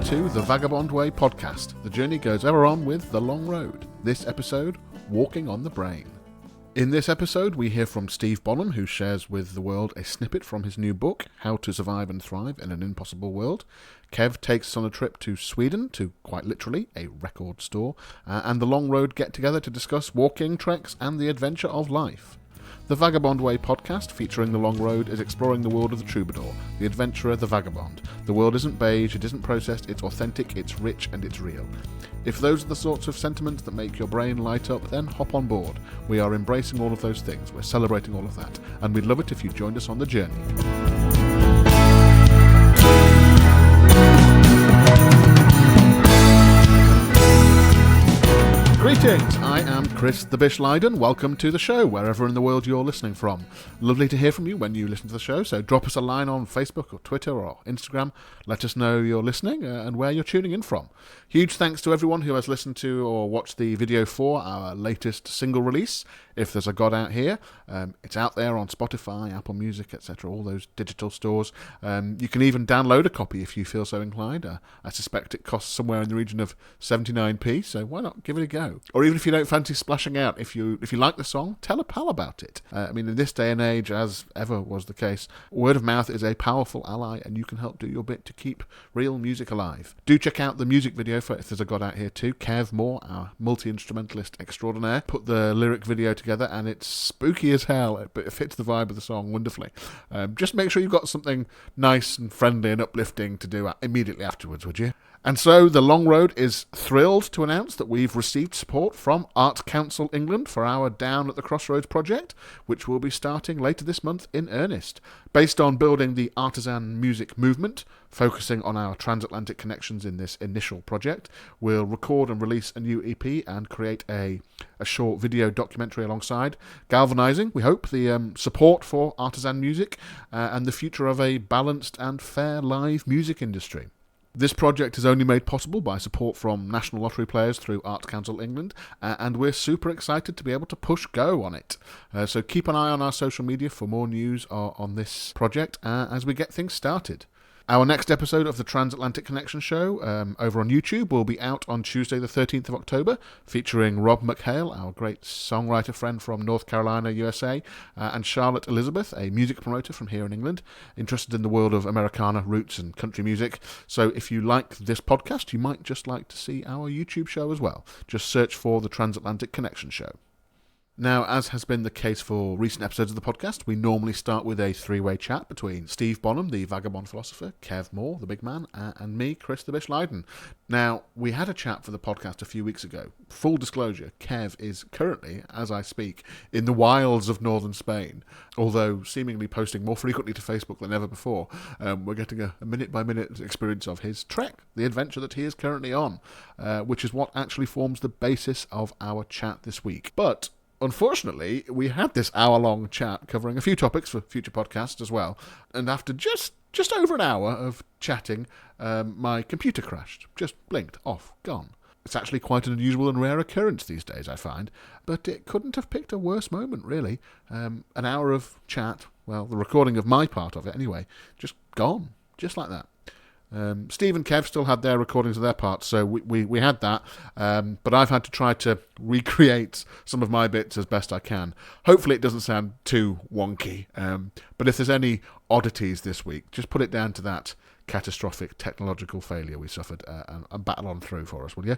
to the Vagabond Way podcast. The journey goes ever on with The Long Road. This episode, Walking on the Brain. In this episode, we hear from Steve Bonham, who shares with the world a snippet from his new book, How to Survive and Thrive in an Impossible World. Kev takes us on a trip to Sweden, to quite literally a record store, and the Long Road get together to discuss walking, treks, and the adventure of life. The Vagabond Way podcast, featuring The Long Road, is exploring the world of the troubadour, the adventurer, the vagabond. The world isn't beige, it isn't processed, it's authentic, it's rich, and it's real. If those are the sorts of sentiments that make your brain light up, then hop on board. We are embracing all of those things, we're celebrating all of that, and we'd love it if you joined us on the journey. Greetings, I am Chris the Bish Lydon. Welcome to the show, wherever in the world you're listening from. Lovely to hear from you when you listen to the show, so drop us a line on Facebook or Twitter or Instagram. Let us know you're listening and where you're tuning in from. Huge thanks to everyone who has listened to or watched the video for our latest single release, If There's a God Out Here. It's out there on Spotify, Apple Music, etc., all those digital stores. You can even download a copy if you feel so inclined. I suspect it costs somewhere in the region of 79p, so why not give it a go? Or even if you don't fancy splashing out, if you like the song, tell a pal about it. In this day and age, as ever was the case, word of mouth is a powerful ally, and you can help do your bit to keep real music alive. Do check out the music video for If There's a God Out Here too. Kev Moore, our multi-instrumentalist extraordinaire, put the lyric video together, and it's spooky as hell, but it fits the vibe of the song wonderfully. Just make sure you've got something nice and friendly and uplifting to do immediately afterwards, would you? And so The Long Road is thrilled to announce that we've received support from Art Council England for our Down at the Crossroads project, which will be starting later this month in earnest. Based on building the artisan music movement, focusing on our transatlantic connections in this initial project, we'll record and release a new EP and create a short video documentary alongside, galvanising, we hope, the support for artisan music and the future of a balanced and fair live music industry. This project is only made possible by support from National Lottery players through Art Council England, and we're super excited to be able to push go on it. So keep an eye on our social media for more news on this project as we get things started. Our next episode of the Transatlantic Connection show over on YouTube will be out on Tuesday the 13th of October, featuring Rob McHale, our great songwriter friend from North Carolina, USA, and Charlotte Elizabeth, a music promoter from here in England, interested in the world of Americana, roots and country music. So if you like this podcast, you might just like to see our YouTube show as well. Just search for the Transatlantic Connection show. Now, as has been the case for recent episodes of the podcast, we normally start with a three-way chat between Steve Bonham, the vagabond philosopher, Kev Moore, the big man, and me, Chris the Bish Lydon. Now, we had a chat for the podcast a few weeks ago. Full disclosure, Kev is currently, as I speak, in the wilds of northern Spain, although seemingly posting more frequently to Facebook than ever before. We're getting a minute-by-minute experience of his trek, the adventure that he is currently on, which is what actually forms the basis of our chat this week. But unfortunately, we had this hour-long chat covering a few topics for future podcasts as well, and after just over an hour of chatting, my computer crashed, just blinked, off, gone. It's actually quite an unusual and rare occurrence these days, I find, but it couldn't have picked a worse moment, really. An hour of chat, well, the recording of my part of it anyway, just gone, just like that. Steve and Kev still had their recordings of their parts, so we had that, but I've had to try to recreate some of my bits as best I can. Hopefully it doesn't sound too wonky, but if there's any oddities this week, just put it down to that catastrophic technological failure we suffered and battle on through for us, will you?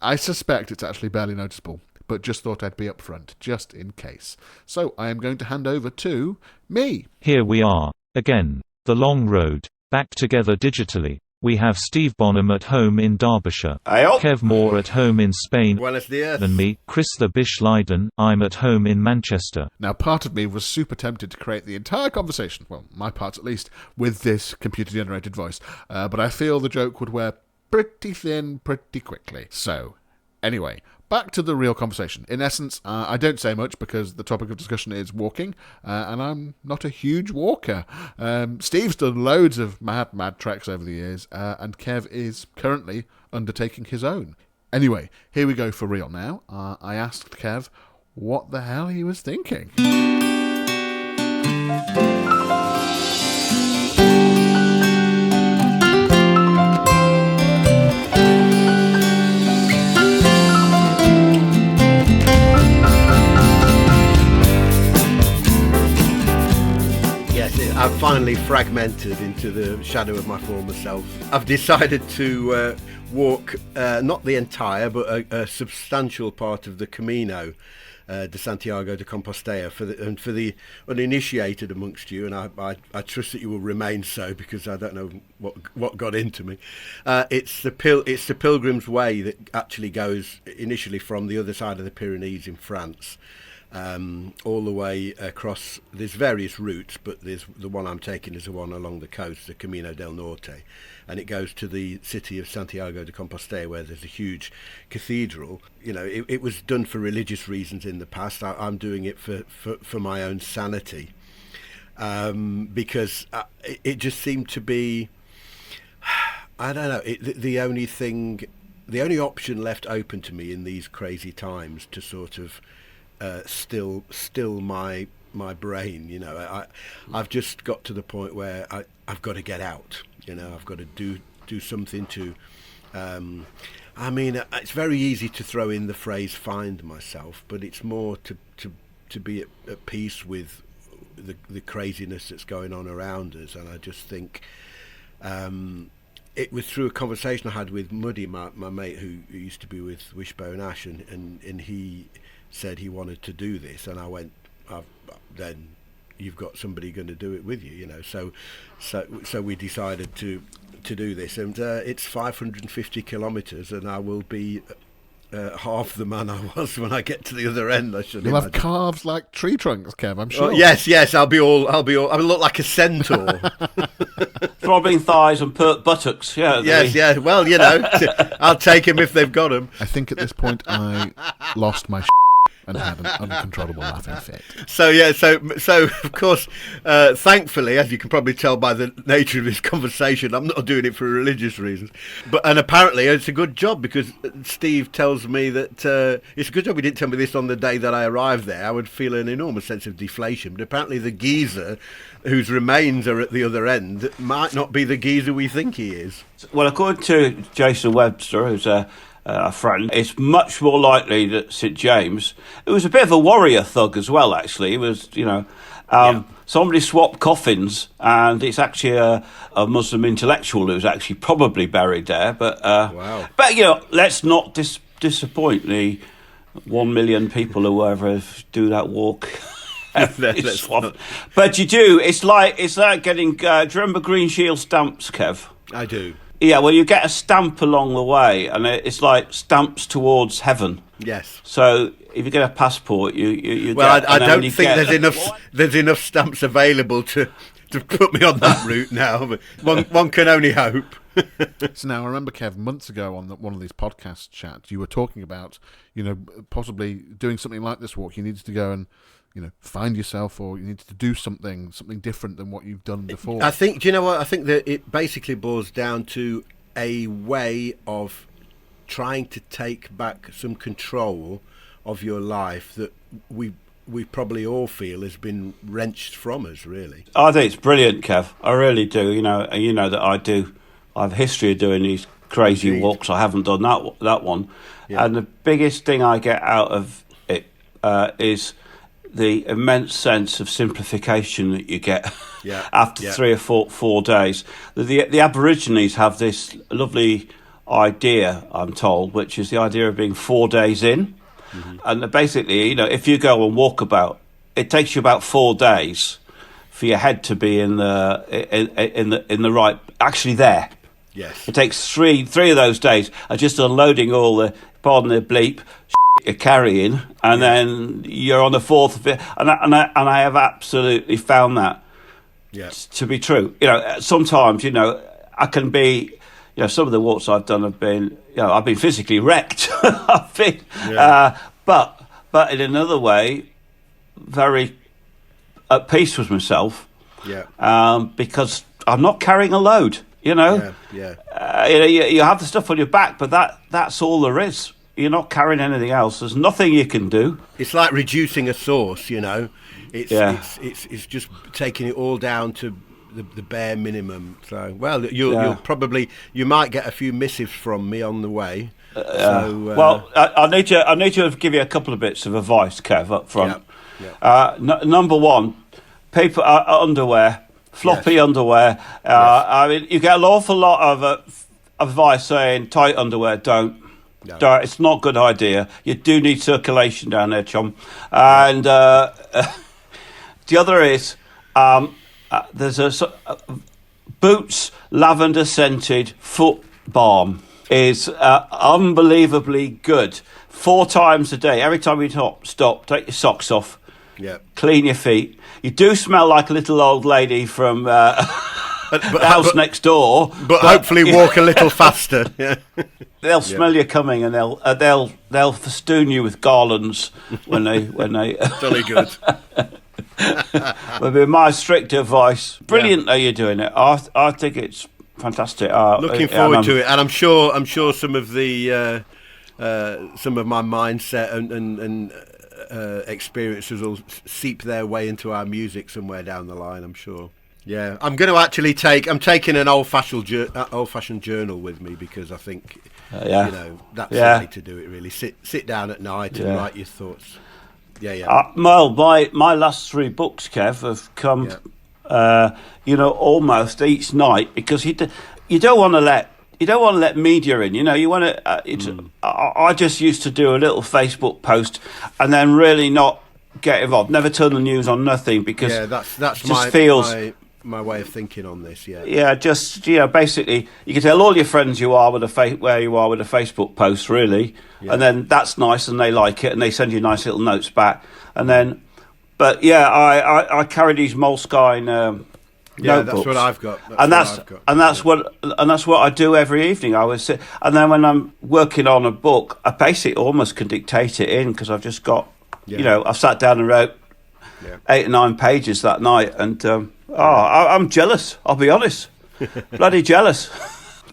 I suspect it's actually barely noticeable, but just thought I'd be upfront, just in case. So I am going to hand over to me. Here we are, again, The Long Road. Back together digitally. We have Steve Bonham at home in Derbyshire, Kev Moore at home in Spain, and me, Chris the Bish Lydon, I'm at home in Manchester. Now, part of me was super tempted to create the entire conversation, well, my parts at least, with this computer-generated voice, but I feel the joke would wear pretty thin pretty quickly. So, anyway, back to the real conversation. In essence, I don't say much because the topic of discussion is walking, and I'm not a huge walker. Steve's done loads of mad treks over the years, and Kev is currently undertaking his own. Anyway, here we go for real now. I asked Kev what the hell he was thinking. finally fragmented into the shadow of my former self. I've decided to walk not the entire, but a substantial part of the Camino de Santiago de Compostela for the uninitiated amongst you, and I trust that you will remain so, because I don't know what got into me. It's the Pilgrim's Way that actually goes initially from the other side of the Pyrenees in France, all the way across. There's various routes, but the one I'm taking is the one along the coast, the Camino del Norte, and it goes to the city of Santiago de Compostela, where there's a huge cathedral. You know, it was done for religious reasons in the past. I'm doing it for my own sanity, because it just seemed to be, I don't know, the only option left open to me in these crazy times to sort of still my brain. You know, I've just got to the point where I've got to get out. You know, I've got to do something to. I mean, it's very easy to throw in the phrase "find myself," but it's more to be at peace with the craziness that's going on around us. And I just think it was through a conversation I had with Muddy, my mate who used to be with Wishbone Ash, and he said he wanted to do this, and I went, then you've got somebody going to do it with you, you know. So we decided to do this, and it's 550 kilometres, and I will be half the man I was when I get to the other end. I should. You'll have calves like tree trunks, Kev. I'm sure. Yes. I'll look like a centaur. Throbbing thighs and pert buttocks. Yeah. Yes. Well, you know, I'll take them if they've got them. I think at this point I lost my and had an uncontrollable laughing fit. So of course, thankfully, as you can probably tell by the nature of this conversation, I'm not doing it for religious reasons. And apparently it's a good job, because Steve tells me that it's a good job he didn't tell me this on the day that I arrived there. I would feel an enormous sense of deflation. But apparently the geezer whose remains are at the other end might not be the geezer we think he is. Well, according to Jason Webster, who's a friend, it's much more likely that St James, who was a bit of a warrior thug as well, actually. He was, you know, somebody swapped coffins, and it's actually a Muslim intellectual who's actually probably buried there. But wow. But you know, let's not disappoint the 1 million people who ever do that walk. But you do. It's like getting. Do you remember Green Shield stamps, Kev? I do. Yeah, well, you get a stamp along the way, and it's like stamps towards heaven. Yes. So if you get a passport, you well, get. I don't think there's enough stamps available to put me on that route now. But one can only hope. So now I remember, Kev, months ago on one of these podcast chats, you were talking about, you know, possibly doing something like this walk. You needed to go and, you know, find yourself, or you need to do something different than what you've done before. I think, do you know what? I think that it basically boils down to a way of trying to take back some control of your life that we probably all feel has been wrenched from us, really. I think it's brilliant, Kev. I really do. You know that I do. I have a history of doing these crazy Indeed. walks. I haven't done that one. Yeah. And the biggest thing I get out of it is the immense sense of simplification that you get after 3 or 4 days. The Aborigines have this lovely idea, I'm told, which is the idea of being 4 days in. Mm-hmm. And basically, you know, if you go and walk about, it takes you about 4 days for your head to be in the right, actually there. Yes. It takes three of those days are just unloading all the, pardon the bleep, you're carrying, and then you're on the fourth of it. And I have absolutely found that to be true. You know, sometimes, you know, I can be, you know, some of the walks I've done have been, you know, I've been physically wrecked. But in another way, very at peace with myself. Yeah. Because I'm not carrying a load. You know. Yeah. You have the stuff on your back, but that's all there is. You're not carrying anything else. There's nothing you can do. It's like reducing a sauce, you know. It's just taking it all down to the bare minimum. So, well, you'll probably, you might get a few missives from me on the way. Well, I need to give you a couple of bits of advice, Kev, up front. Number one, paper underwear floppy underwear. I mean, you get an awful lot of advice saying tight underwear, don't. No. It's not a good idea. You do need circulation down there, chum. And the other is there's a Boots lavender scented foot balm is unbelievably good. 4 times a day. Every time you stop, take your socks off. Yep. Clean your feet. You do smell like a little old lady from the house next door, but hopefully walk a little faster. Yeah. They'll smell you coming, and they'll festoon you with garlands when they. Jolly good. Would be my strict advice. Brilliant that you're doing it. I think it's fantastic. Looking forward to it, and I'm sure some of the some of my mindset and experiences will seep their way into our music somewhere down the line. I'm sure. Yeah, I'm going to actually I'm taking an old-fashioned journal with me, because I think that's the way to do it. Really, sit down at night and write your thoughts. Yeah. Well, my last 3 books, Kev, have come, almost each night, because you don't want to let media in. You want to. I just used to do a little Facebook post and then really not get involved. Never turn the news on, nothing, because that's my way of thinking on this. Basically you can tell all your friends where you are with a Facebook post, really, and then that's nice, and they like it, and they send you nice little notes back, and then I carry these Moleskine notebooks. That's what I've got, and that's what I do every evening. I would sit, and then when I'm working on a book, I basically almost can dictate it in, because I've just got I've sat down and wrote 8 or 9 pages that night, and I'm jealous, I'll be honest. Bloody jealous.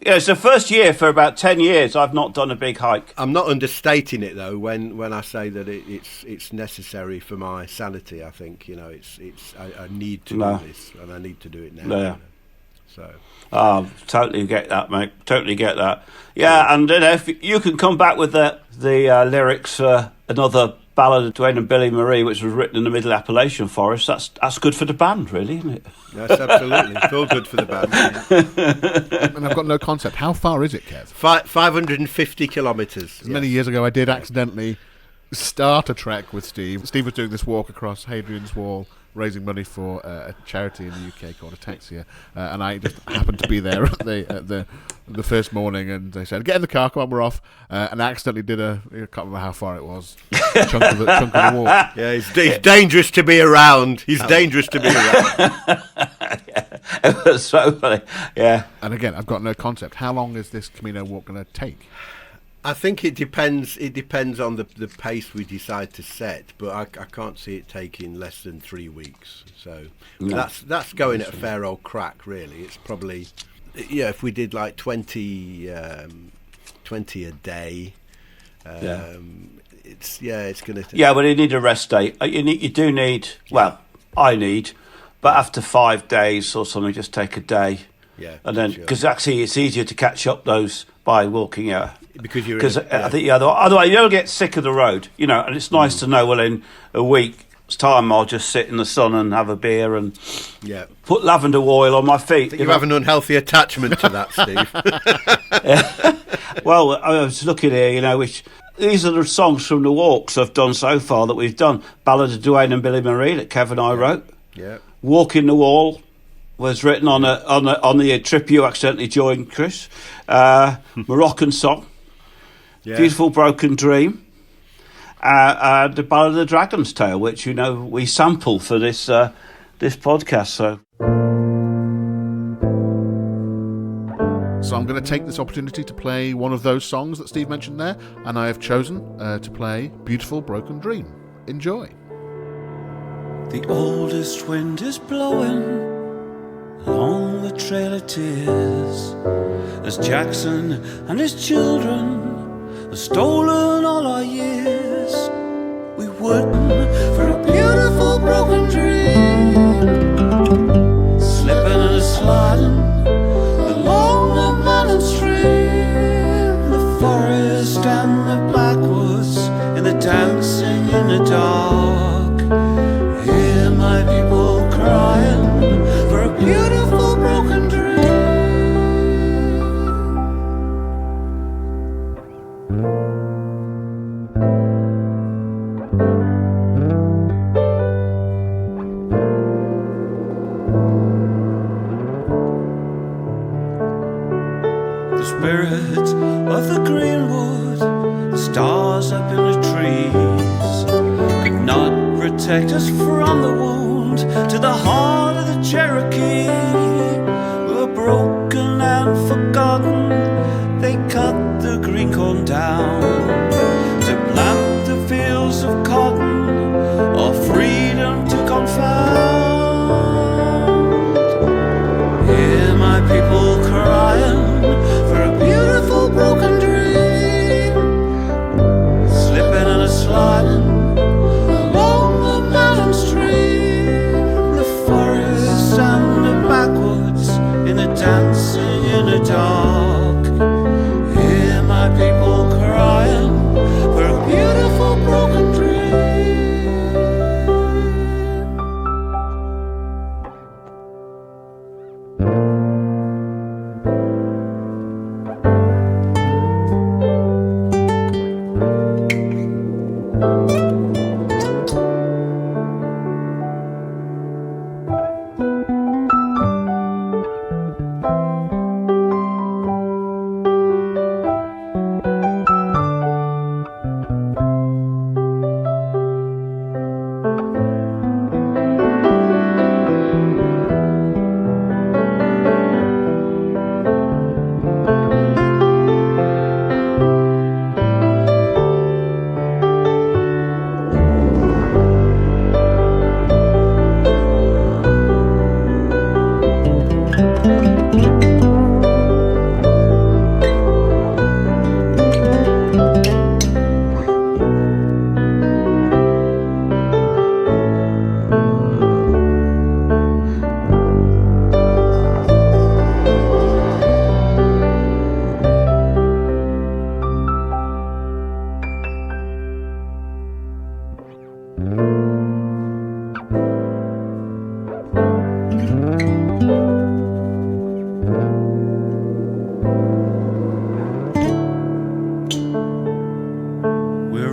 It's the first year for about 10 years I've not done a big hike. I'm not understating it, though, when I say that it's necessary for my sanity. I think I need to do this, and I need to do it now. So totally get that, mate. Totally get that. Yeah, and if you can come back with the lyrics, another ballad of Duane and Billy Marie, which was written in the Middle Appalachian Forest, that's good for the band, really, isn't it? Yes, absolutely. It's all good for the band. And I've got no concept. How far is it, Kev? 550 kilometres. Many years ago, I did accidentally start a trek with Steve. Steve was doing this walk across Hadrian's Wall, raising money for a charity in the UK called Ataxia, and I just happened to be there at the first morning, and they said, "Get in the car, come on, we're off." And I accidentally did I can't remember how far it was, chunk of the walk. Yeah, he's dangerous to be around. He's dangerous to be around. It was so funny. Yeah. And again, I've got no concept. How long is this Camino walk going to take? I think it depends. It depends on the pace we decide to set, but I can't see it taking less than 3 weeks. So that's going at a fair old crack, really. It's probably if we did like 20 a day. It's going to. Yeah, but you need a rest day. You do need. Well, I need, but after 5 days or something, just take a day. Yeah, and then because actually it's easier to catch up those by walking out. Because I think otherwise you'll get sick of the road, and it's nice to know. Well, in a week's time, I'll just sit in the sun and have a beer and put lavender oil on my feet. You have an unhealthy attachment to that, Steve. Well, I was looking here, which these are the songs from the walks I've done so far that we've done. Ballad of Duane and Billy Marie that Kev and I wrote. Yeah. Walking the Wall was written on the trip you accidentally joined, Chris. Moroccan Song. Yeah. Beautiful Broken Dream, the Ballad of the Dragon's Tail, which we sample for this podcast. So I'm going to take this opportunity to play one of those songs that Steve mentioned there, and I have chosen to play Beautiful Broken Dream. Enjoy. The oldest wind is blowing along the Trail of Tears as Jackson and his children have stolen all our years. We wouldn't for a beautiful broken dream, slipping and sliding along the mountain stream, the forest and the backwoods, and the dancing in the dark. Hear my people crying for a beautiful comfort of the greenwood, the stars up in the trees could not protect us from the wound to the heart of the Cherokee. We were broken and forgotten. They cut the green corn down to plant the fields of cotton, or freedom to confound. Hear my people crying for a beautiful broken dream, slipping and a sliding along the mountain stream, the forest and the backwoods in the dancing in the dark. Hear my people crying for a beautiful broken dream.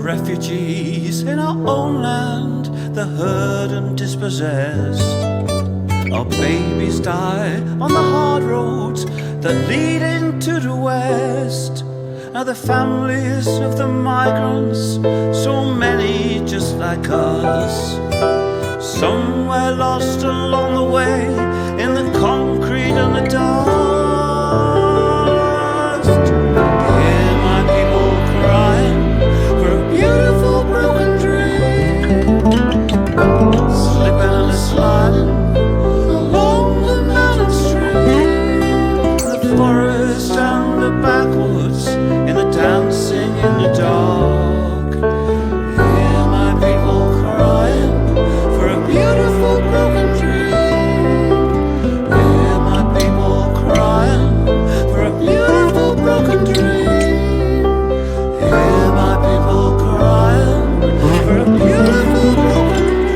Refugees in our own land, the hurt and dispossessed. Our babies die on the hard roads that lead into the west. Now the families of the migrants, so many just like us, somewhere lost along the way in the concrete and the dust. Hear my people crying for a beautiful broken dream, slipping and sliding along the mountain stream, the forest and the backwoods in the dancing in the dark. Hear my people crying for a beautiful broken dream. Hear my people crying for a beautiful broken dream. Hear my people crying for a beautiful broken dream.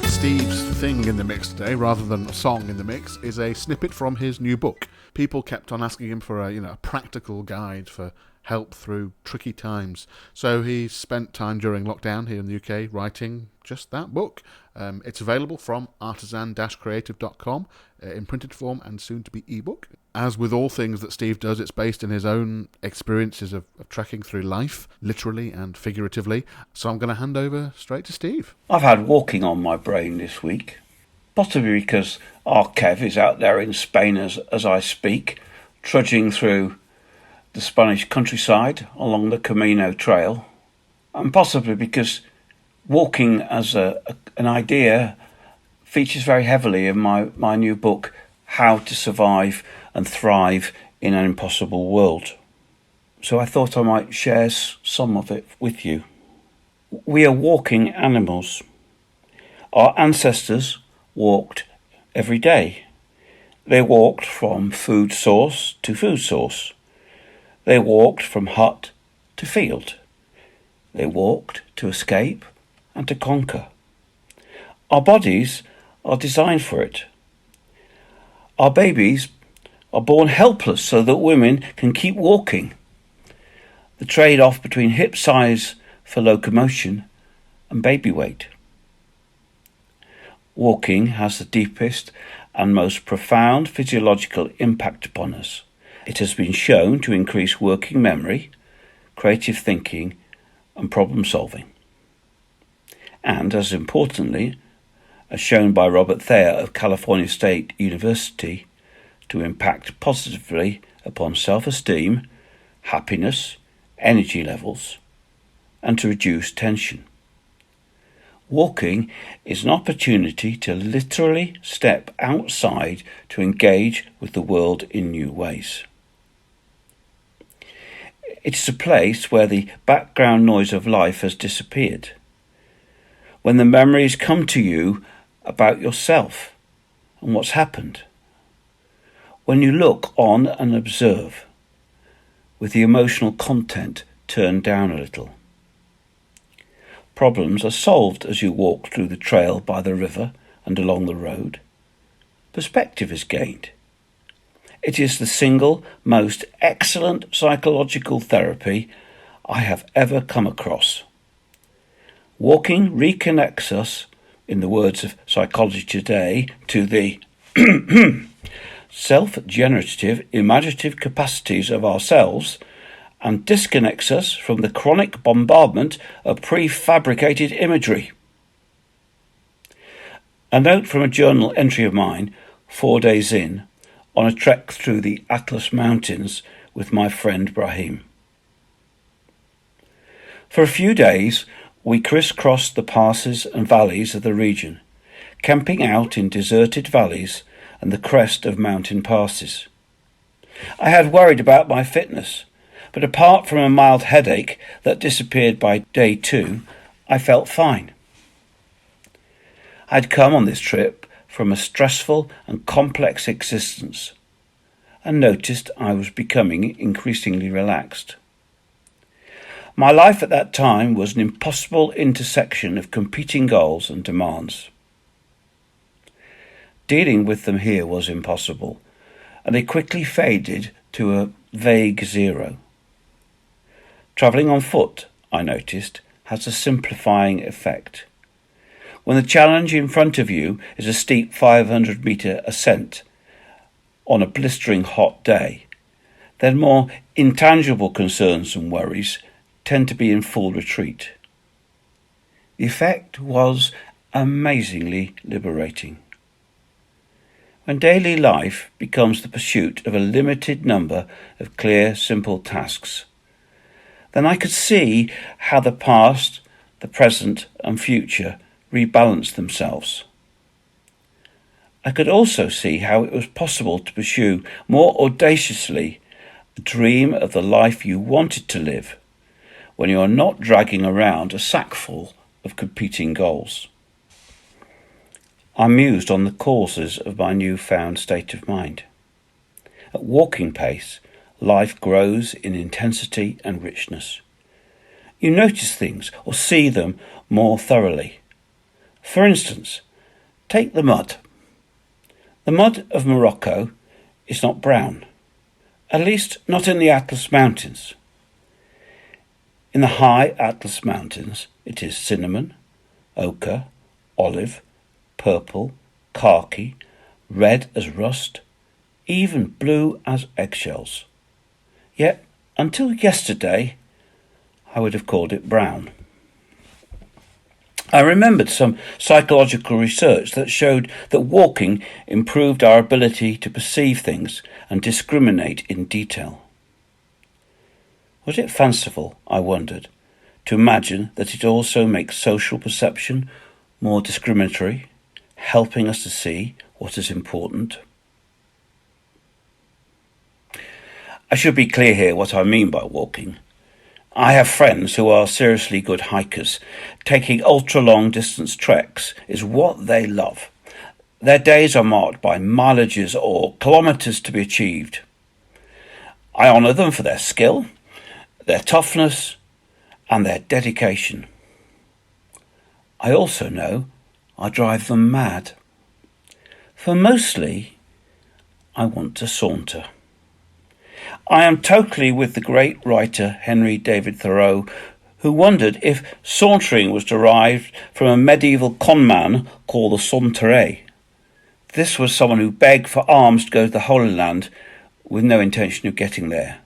Steve's thing in the mix today, rather than a song in the mix, is a snippet from his new book. People kept on asking him for a practical guide for help through tricky times. So he spent time during lockdown here in the UK writing just that book. It's available from artisan-creative.com in printed form and soon to be ebook. As with all things that Steve does, it's based in his own experiences of trekking through life, literally and figuratively. So I'm going to hand over straight to Steve. I've had walking on my brain this week, possibly because our Kev is out there in Spain as I speak, trudging through the Spanish countryside along the Camino Trail, and possibly because walking as an idea features very heavily in my new book, How to Survive and Thrive in an Impossible World. So I thought I might share some of it with you. We are walking animals. Our ancestors walked every day. They walked from food source to food source. They walked from hut to field. They walked to escape and to conquer. Our bodies are designed for it. Our babies are born helpless so that women can keep walking. The trade-off between hip size for locomotion and baby weight. Walking has the deepest and most profound physiological impact upon us. It has been shown to increase working memory, creative thinking, and problem solving. And, as importantly, as shown by Robert Thayer of California State University, to impact positively upon self-esteem, happiness, energy levels, and to reduce tension. Walking is an opportunity to literally step outside to engage with the world in new ways. It is a place where the background noise of life has disappeared, when the memories come to you about yourself and what's happened, when you look on and observe, with the emotional content turned down a little. Problems are solved as you walk through the trail by the river and along the road. Perspective is gained. It is the single most excellent psychological therapy I have ever come across. Walking reconnects us, in the words of Psychology Today, to the self-generative, imaginative capacities of ourselves and disconnects us from the chronic bombardment of prefabricated imagery. A note from a journal entry of mine, 4 days in, on a trek through the Atlas Mountains with my friend Brahim. For a few days, we crisscrossed the passes and valleys of the region, camping out in deserted valleys and the crest of mountain passes. I had worried about my fitness, but apart from a mild headache that disappeared by day 2, I felt fine. I'd come on this trip from a stressful and complex existence and noticed I was becoming increasingly relaxed. My life at that time was an impossible intersection of competing goals and demands. Dealing with them here was impossible, and they quickly faded to a vague zero. Travelling on foot, I noticed, has a simplifying effect. When the challenge in front of you is a steep 500-metre ascent on a blistering hot day, then more intangible concerns and worries tend to be in full retreat. The effect was amazingly liberating. When daily life becomes the pursuit of a limited number of clear, simple tasks, then I could see how the past, the present and future rebalance themselves. I could also see how it was possible to pursue more audaciously a dream of the life you wanted to live when you are not dragging around a sackful of competing goals. I mused on the causes of my newfound state of mind. At walking pace, life grows in intensity and richness. You notice things or see them more thoroughly. For instance, take the mud. The mud of Morocco is not brown, at least not in the Atlas Mountains. In the high Atlas Mountains, it is cinnamon, ochre, olive, purple, khaki, red as rust, even blue as eggshells. Yet, until yesterday, I would have called it brown. I remembered some psychological research that showed that walking improved our ability to perceive things and discriminate in detail. Was it fanciful, I wondered, to imagine that it also makes social perception more discriminatory, helping us to see what is important? I should be clear here what I mean by walking. I have friends who are seriously good hikers. Taking ultra-long distance treks is what they love. Their days are marked by mileages or kilometres to be achieved. I honour them for their skill, their toughness, and their dedication. I also know I drive them mad. For mostly, I want to saunter. I am totally with the great writer Henry David Thoreau, who wondered if sauntering was derived from a medieval conman called the saunterer. This was someone who begged for alms to go to the Holy Land with no intention of getting there.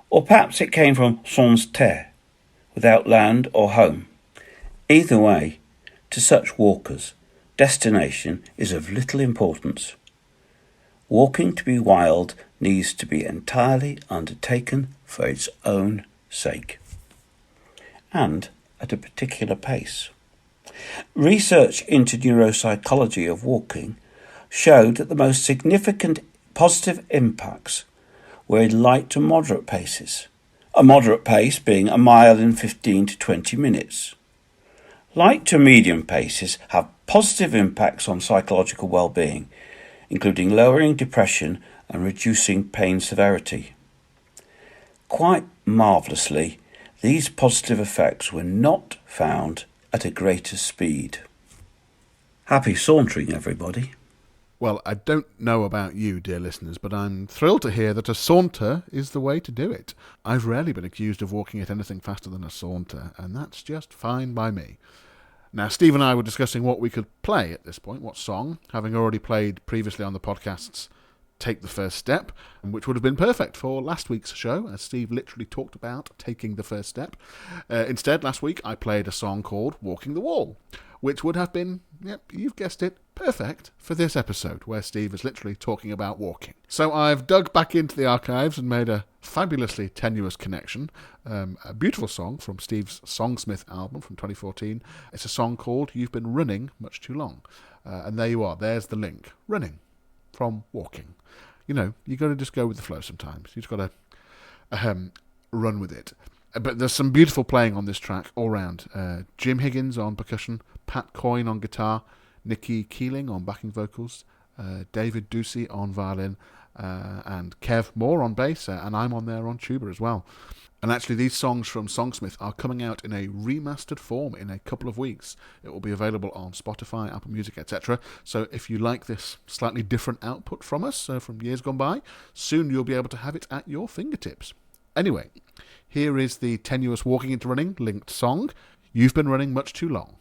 Or perhaps it came from sans terre, without land or home. Either way, to such walkers, destination is of little importance. Walking to be wild needs to be entirely undertaken for its own sake, and at a particular pace. Research into neuropsychology of walking showed that the most significant positive impacts were in light to moderate paces, a moderate pace being a mile in 15 to 20 minutes. Light to medium paces have positive impacts on psychological well-being, including lowering depression and reducing pain severity. Quite marvellously, these positive effects were not found at a greater speed. Happy sauntering, everybody. Well, I don't know about you, dear listeners, but I'm thrilled to hear that a saunter is the way to do it. I've rarely been accused of walking at anything faster than a saunter, and that's just fine by me. Now, Steve and I were discussing what we could play at this point, what song, having already played previously on the podcasts Take the First Step, which would have been perfect for last week's show, as Steve literally talked about taking the first step. Instead, last week, I played a song called Walking the Wall, which would have been, yep, you've guessed it, perfect for this episode, where Steve is literally talking about walking. So I've dug back into the archives and made a fabulously tenuous connection. A beautiful song from Steve's Songsmith album from 2014. It's a song called You've Been Running Much Too Long. And there you are, there's the link. Running from walking. You know, you got to just go with the flow sometimes. You've got to run with it. But there's some beautiful playing on this track all round. Jim Higgins on percussion, Pat Coyne on guitar, Nikki Keeling on backing vocals, David Ducey on violin, and Kev Moore on bass, and I'm on there on tuba as well. And actually these songs from Songsmith are coming out in a remastered form in a couple of weeks. It will be available on Spotify, Apple Music, etc. So if you like this slightly different output from us from years gone by, soon you'll be able to have it at your fingertips. Anyway, here is the tenuous Walking into Running linked song, You've Been Running Much Too Long.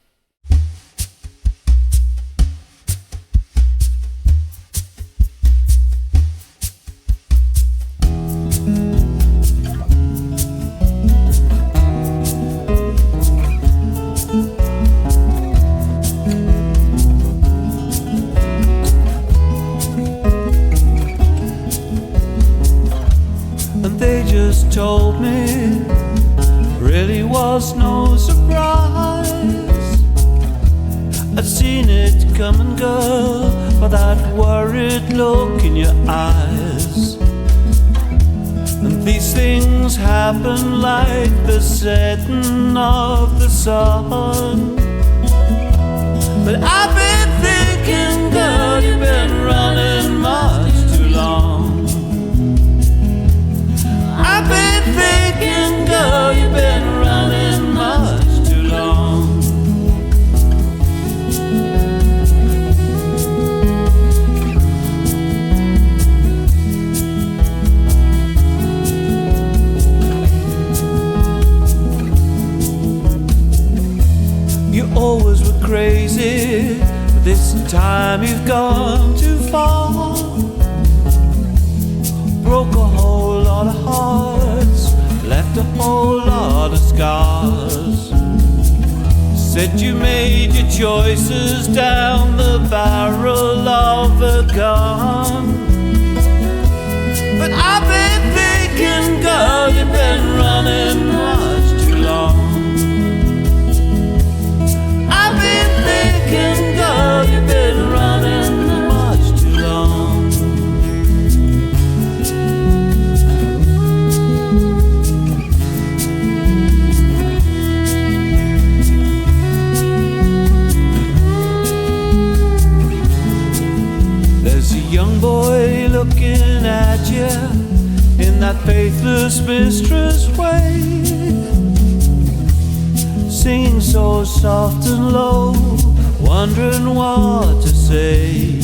Told me really was no surprise. I'd seen it come and go by that worried look in your eyes. And these things happen like the setting of the sun. But I've been thinking, girl, you've been running much too long. I've been thinking, girl, you've been running much too long. You always were crazy, but this time you've gone too far. Broke a whole lot of hearts, left a whole lot of scars. Said you made your choices down the barrel of a gun. But I've been thinking, girl, you've been running much too long. I've been thinking, girl, you've been running much too long. that faithless mistress way, singing so soft and low, wondering what to say.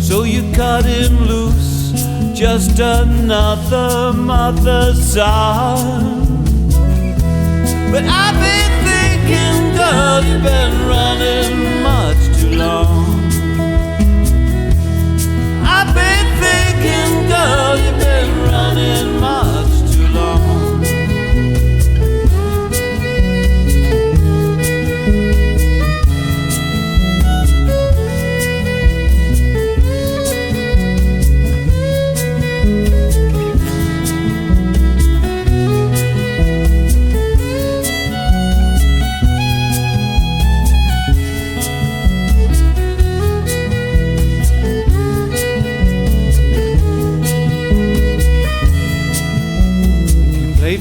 So you cut him loose, just another mother's son. But I've been thinking, girl, you've been running much too long. I've been thinking, girl, you've been running much too long.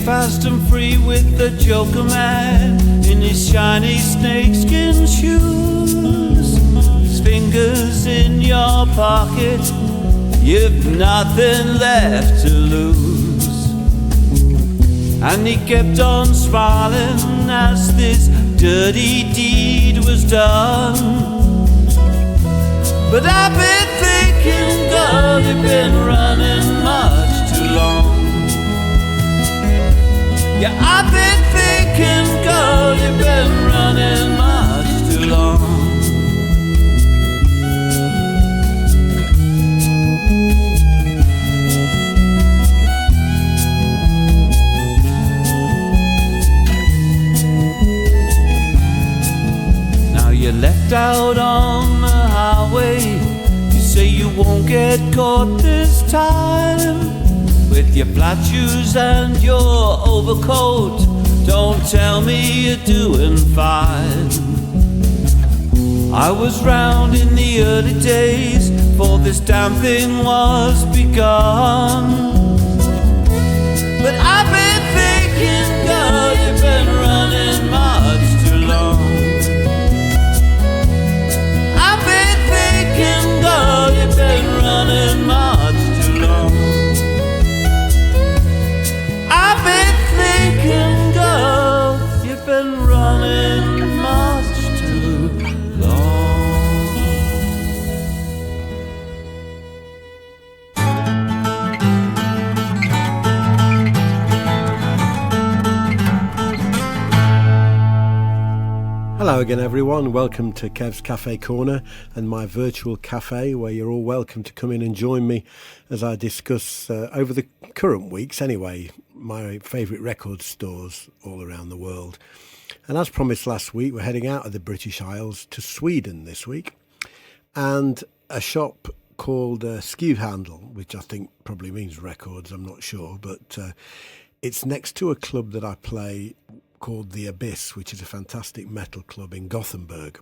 Fast and free with the Joker man in his shiny snakeskin shoes. His fingers in your pocket, you've nothing left to lose. And he kept on smiling as this dirty deed was done. But I've been thinking, girl, you've been running much too long. Yeah, I've been thinking, girl, you've been running much too long. Now you're left out on the highway. You say you won't get caught this time. With your flat shoes and your overcoat, don't tell me you're doing fine. I was round in the early days before this damn thing was begun. But I've been thinking, girl, you've been running much too long. I've been thinking, girl, you've been running much too long. I've been thinking, girl, you've been running much too long. Hello again, everyone. Welcome to Kev's Cafe Corner and my virtual cafe, where you're all welcome to come in and join me as I discuss, over the current weeks anyway, my favourite record stores all around the world. And as promised last week, we're heading out of the British Isles to Sweden this week, and a shop called Skivhandel, which I think probably means records, I'm not sure, but it's next to a club that I play called The Abyss, which is a fantastic metal club in Gothenburg.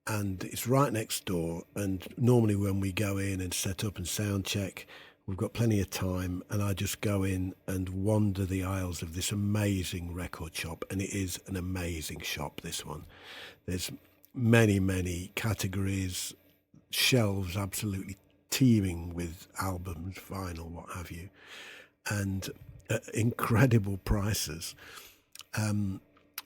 And it's right next door, and normally when we go in and set up and sound check, we've got plenty of time, and I just go in and wander the aisles of this amazing record shop, and it is an amazing shop, this one. There's many, many categories, shelves absolutely teeming with albums, vinyl, what have you, and incredible prices.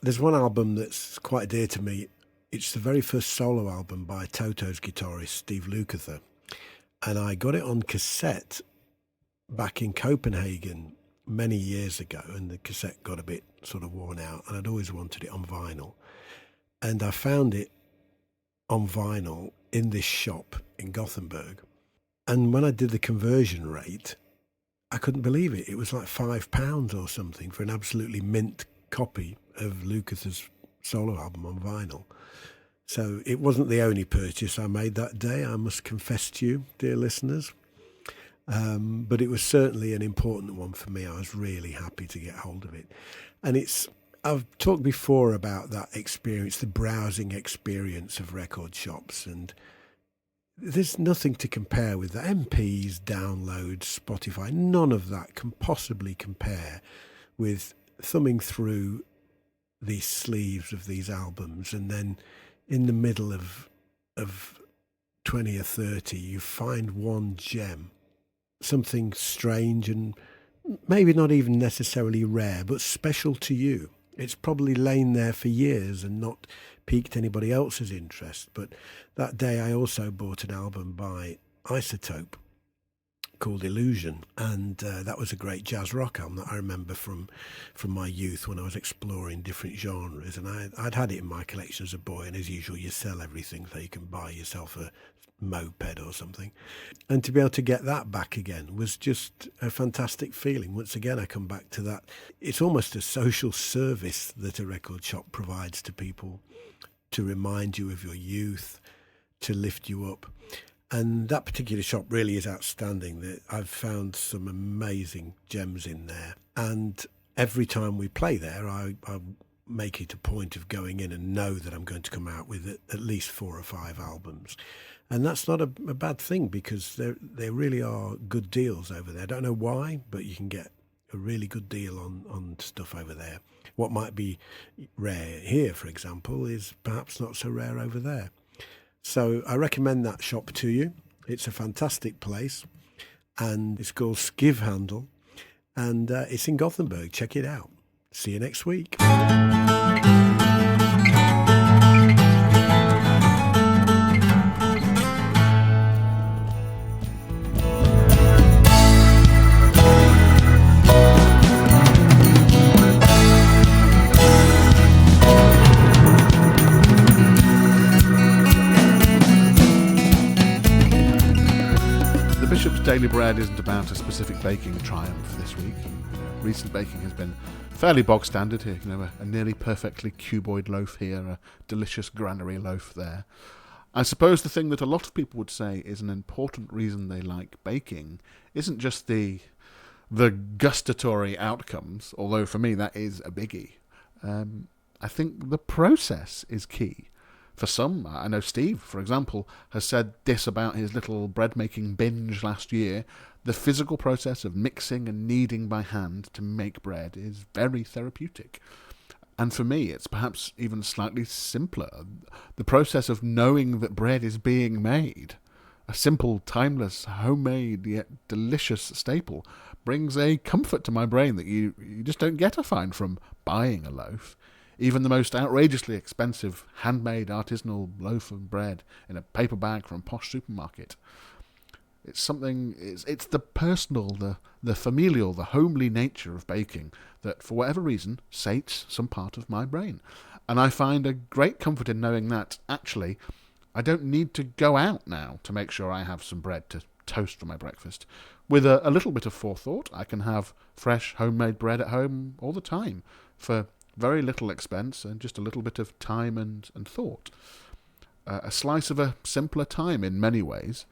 There's one album that's quite dear to me. It's the very first solo album by Toto's guitarist, Steve Lukather. And I got it on cassette back in Copenhagen many years ago, and the cassette got a bit sort of worn out, and I'd always wanted it on vinyl. And I found it on vinyl in this shop in Gothenburg. And when I did the conversion rate, I couldn't believe it. It was like £5 or something for an absolutely mint copy of Lukather's solo album on vinyl. So it wasn't the only purchase I made that day, I must confess to you, dear listeners. But it was certainly an important one for me. I was really happy to get hold of it. And I've talked before about that experience, the browsing experience of record shops, and there's nothing to compare with that. MPs, downloads, Spotify, none of that can possibly compare with thumbing through these sleeves of these albums, and then in the middle of 20 or 30 you find one gem something strange and maybe not even necessarily rare, but special to you. It's probably lain there for years and not piqued anybody else's interest. But that day I also bought an album by Isotope called Illusion, and that was a great jazz rock album that I remember from my youth when I was exploring different genres, and I'd had it in my collection as a boy, and as usual you sell everything so you can buy yourself a moped or something, and to be able to get that back again was just a fantastic feeling. Once again I come back to that, it's almost a social service that a record shop provides to people to remind you of your youth, to lift you up. And that particular shop really is outstanding. I've found some amazing gems in there. And every time we play there, I make it a point of going in and know that I'm going to come out with at least 4 or 5 albums. And that's not a bad thing, because there really are good deals over there. I don't know why, but you can get a really good deal on stuff over there. What might be rare here, for example, is perhaps not so rare over there. So I recommend that shop to you. It's a fantastic place, and it's called Skiv Handle, and it's in Gothenburg. Check it out. See you next week. Daily Bread isn't about a specific baking triumph this week. Recent baking has been fairly bog standard here. A nearly perfectly cuboid loaf here, a delicious granary loaf there. I suppose the thing that a lot of people would say is an important reason they like baking isn't just the gustatory outcomes, although for me that is a biggie. I think the process is key. For some, I know Steve, for example, has said this about his little bread-making binge last year. The physical process of mixing and kneading by hand to make bread is very therapeutic. And for me, it's perhaps even slightly simpler. The process of knowing that bread is being made, a simple, timeless, homemade, yet delicious staple, brings a comfort to my brain that you just don't get, I find, from buying a loaf. Even the most outrageously expensive handmade artisanal loaf of bread in a paper bag from a posh supermarket. It's the personal, the familial, the homely nature of baking that, for whatever reason, sates some part of my brain. And I find a great comfort in knowing that, actually, I don't need to go out now to make sure I have some bread to toast for my breakfast. With a little bit of forethought, I can have fresh, homemade bread at home all the time, for very little expense and just a little bit of time and thought. A slice of a simpler time in many ways.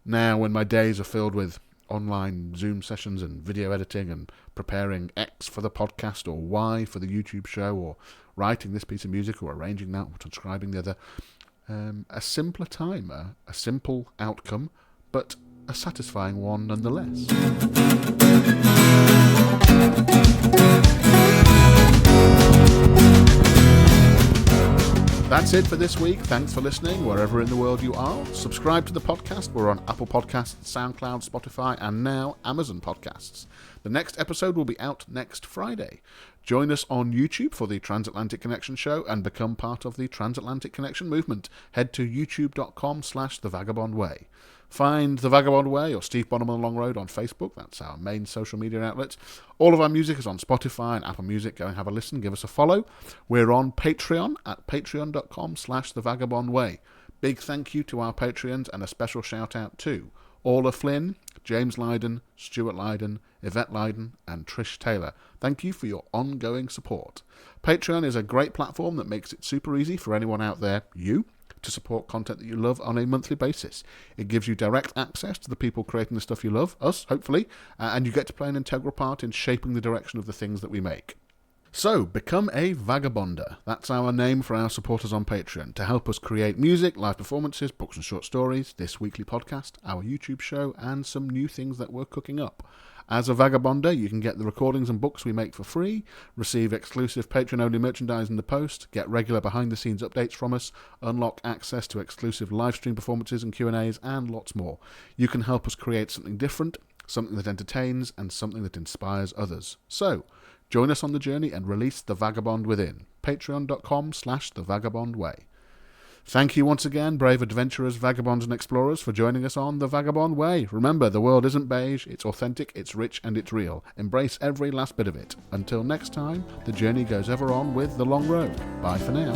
Now, when my days are filled with online Zoom sessions and video editing and preparing X for the podcast or Y for the YouTube show or writing this piece of music or arranging that or transcribing the other, a simpler time, a simple outcome, but a satisfying one nonetheless. That's it for this week. Thanks for listening, wherever in the world you are. Subscribe to the podcast. We're on Apple Podcasts, SoundCloud, Spotify, and now Amazon Podcasts. The next episode will be out next Friday. Join us on YouTube for the Transatlantic Connection show and become part of the Transatlantic Connection movement. Head to youtube.com/The Vagabond Way. Find The Vagabond Way or Steve Bonham on the Long Road on Facebook. That's our main social media outlet. All of our music is on Spotify and Apple Music. Go and have a listen. Give us a follow. We're on Patreon at patreon.com/The Vagabond Way. Big thank you to our Patreons and a special shout out to Orla Flynn, James Lydon, Stuart Lydon, Yvette Lydon, and Trish Taylor. Thank you for your ongoing support. Patreon is a great platform that makes it super easy for anyone out there, you, to support content that you love on a monthly basis. It gives you direct access to the people creating the stuff you love, us, hopefully, and you get to play an integral part in shaping the direction of the things that we make. So, become a vagabonder. That's our name for our supporters on Patreon, to help us create music, live performances, books and short stories, this weekly podcast, our YouTube show, and some new things that we're cooking up. As a vagabonder, you can get the recordings and books we make for free, receive exclusive Patreon-only merchandise in the post, get regular behind-the-scenes updates from us, unlock access to exclusive live stream performances and Q&As, and lots more. You can help us create something different, something that entertains, and something that inspires others. So, join us on the journey and release the vagabond within. Patreon.com/thevagabondway. Thank you once again, brave adventurers, vagabonds and explorers, for joining us on The Vagabond Way. Remember, the world isn't beige, it's authentic, it's rich and it's real. Embrace every last bit of it. Until next time, the journey goes ever on with The Long Road. Bye for now.